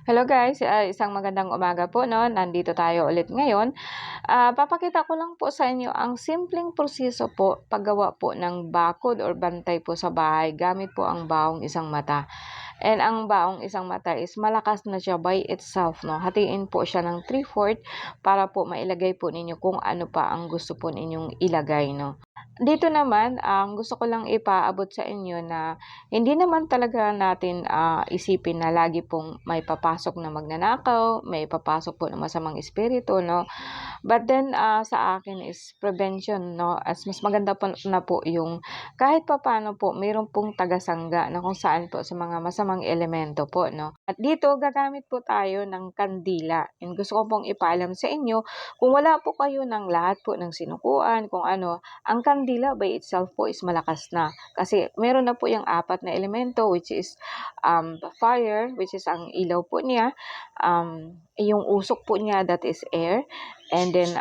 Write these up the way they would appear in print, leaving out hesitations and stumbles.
Hello guys, isang magandang umaga po 'no, nandito tayo ulit ngayon. Papakita ko lang po sa inyo ang simpleng proseso po paggawa po ng bakod or bantay po sa bahay gamit po ang baong isang mata. And ang baong isang mata is malakas na siya by itself 'no, hatiin po siya ng 3/4 para po mailagay po ninyo kung ano pa ang gusto po ninyong ilagay 'no. Dito naman, ang gusto ko lang ipaabot sa inyo na hindi naman talaga natin, isipin na lagi pong may papasok na magnanakaw, may papasok po na masamang espiritu 'no. But then, sa akin is prevention 'no, as mas maganda pa na po yung kahit papaano po meron pong tagasangga na kung saan po sa mga masamang elemento po 'no. At dito gagamit po tayo ng kandila, and gusto ko pong ipaalam sa inyo kung wala po kayo ng lahat po ng sinukuan, kung ano, ang kandila by itself po is malakas na. Kasi meron na po yung apat na elemento which is, fire, which is ang ilaw po niya, yung usok po niya that is air, and then,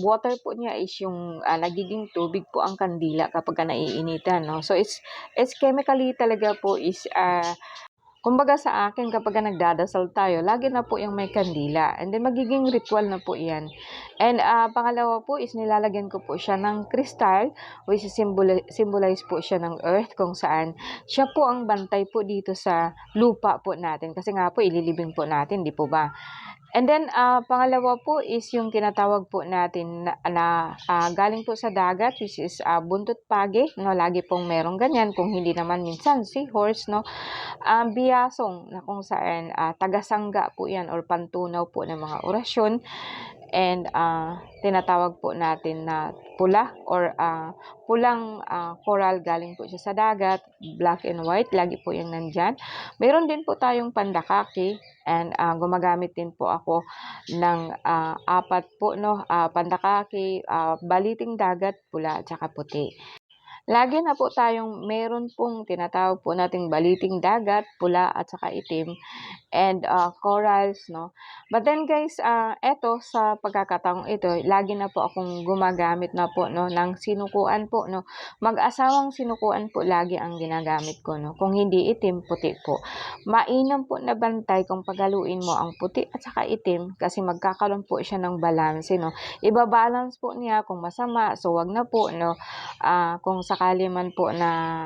water po niya is yung, nagiging tubig po ang kandila kapagka naiinitan 'no. So it's chemically talaga po is, kumbaga sa akin kapagka nagdadasal tayo lagi na po yung may kandila, and then magiging ritual na po 'yan. And, pangalawa po is nilalagyan ko po siya ng kristal which is symbolize po siya ng earth kung saan siya po ang bantay po dito sa lupa po natin kasi nga po ililibing po natin, 'di po ba? And then, pangalawa po is yung tinatawag po natin na galing po sa dagat which is, buntot pagi 'no, lagi pong merong ganyan, kung hindi naman minsan seahorse 'no. Biyasong na kung saan, tagasangga po 'yan or pantunaw po ng mga orasyon, and, tinatawag po natin na pula or, pulang, coral galing po siya sa dagat, black and white lagi po 'yang nandiyan. Meron din po tayong pandakaki, and, gumagamit din po ako ng, 4 po 'no, pandakaki, baliting dagat, pula at saka puti. Lagi na po tayong meron pong tinatawag po nating baliting dagat, pula at saka itim, and, corals 'no. But then guys, eto sa pagkakataong ito lagi na po akong gumagamit na po 'no ng sinukuan po 'no. Mag-asawang sinukuan po lagi ang ginagamit ko 'no, kung hindi itim, puti po. Mainam po na bantay kung paghaluin mo ang puti at saka itim kasi magkakaroon po siya ng balanse 'no. Iba-balance po niya kung masama, so 'wag na po 'no. Kung sakali man po na,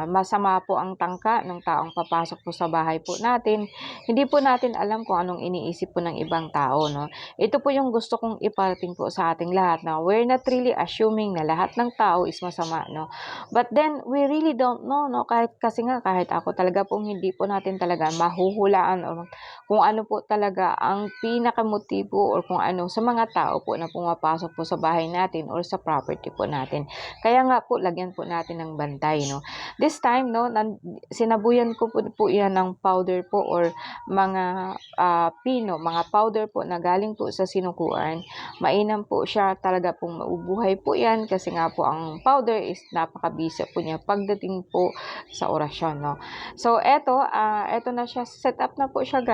masama po ang tangka ng taong papasok po sa bahay po natin, hindi po natin alam kung anong iniisip po ng ibang tao 'no. Ito po yung gusto kong iparating po sa ating lahat na we're not really assuming na lahat ng tao is masama 'no. But then we really don't know 'no, kahit ako talaga pong hindi po natin talaga mahuhulaan or kung ano po talaga ang pinakamotibo or kung ano sa mga tao po na pumapasok po sa bahay natin or sa property po natin. Kaya nga po lagyan po natin ng bantay 'no. This time 'no, sinabuyan ko po 'yan ng powder po or mga, pino, mga powder po na galing po sa sinukuan. Mainam po siya talaga pong mabubuhay po 'yan kasi nga po ang powder is napakabisa po niya pagdating po sa orasyon 'no. So eto na siya, set up na po siya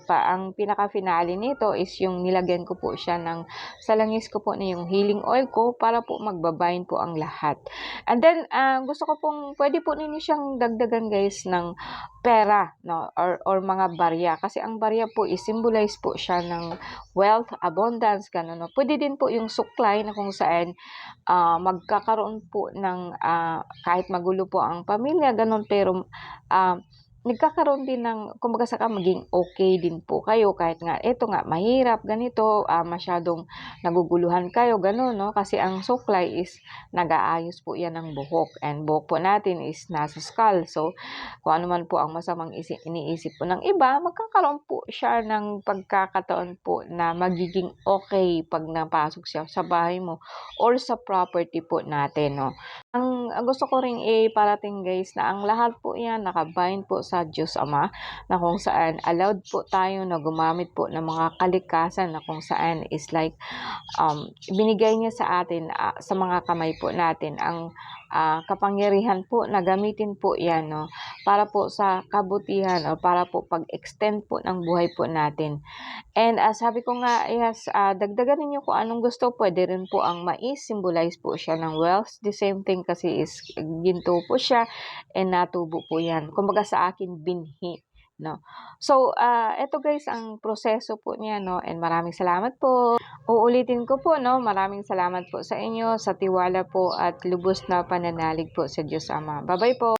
ang pinaka-finale nito is yung nilagyan ko po siya ng sa langis ko po na yung healing oil ko para po magbabind po ang lahat. And then, gusto ko pong puwede po ninyo siyang dagdagan guys ng pera 'no or mga barya. Kasi ang barya po symbolize po siya ng wealth, abundance, gano'n 'no. Puwede din po yung suklay na kung saan, magkakaroon po ng, kahit magulo po ang pamilya gano'n pero, nagkakaroon din ng kumbaga saka maging okay din po kayo kahit nga eto nga mahirap ganito, masyadong naguguluhan kayo gano'n 'no. Kasi ang suklay is nag-aayos po 'yan ng buhok, and buhok po natin is nasa skull. So, kung ano man po ang masamang iniisip po ng iba, magkakaroon po siya ng pagkakataon po na magiging okay 'pag napasok siya sa bahay mo or sa property po natin 'no. Ang gusto ko ring iparating guys na ang lahat po 'yan naka-bind po sa Diyos Ama, na kung saan allowed po tayo na gumamit po ng mga kalikasan na kung saan is like, binigay niya sa atin, sa mga kamay po natin ang, kapangyarihan po na gamitin po 'yan 'no, para po sa kabutihan o para po pag-extend po ng buhay po natin. And, sabi ko nga, yes, dagdagan ninyo kung anong gusto. Puwede rin po ang mais, symbolize po siya ng wealth. The same thing kasi is ginto po siya and natubo po 'yan. Kumbaga sa akin binhi. 'no. So, eto guys ang proseso po niya 'no, and maraming salamat po. Uulitin ko po 'no, maraming salamat po sa inyo, sa tiwala po at lubos na pananalig po sa Diyos Ama. Ba-bye po.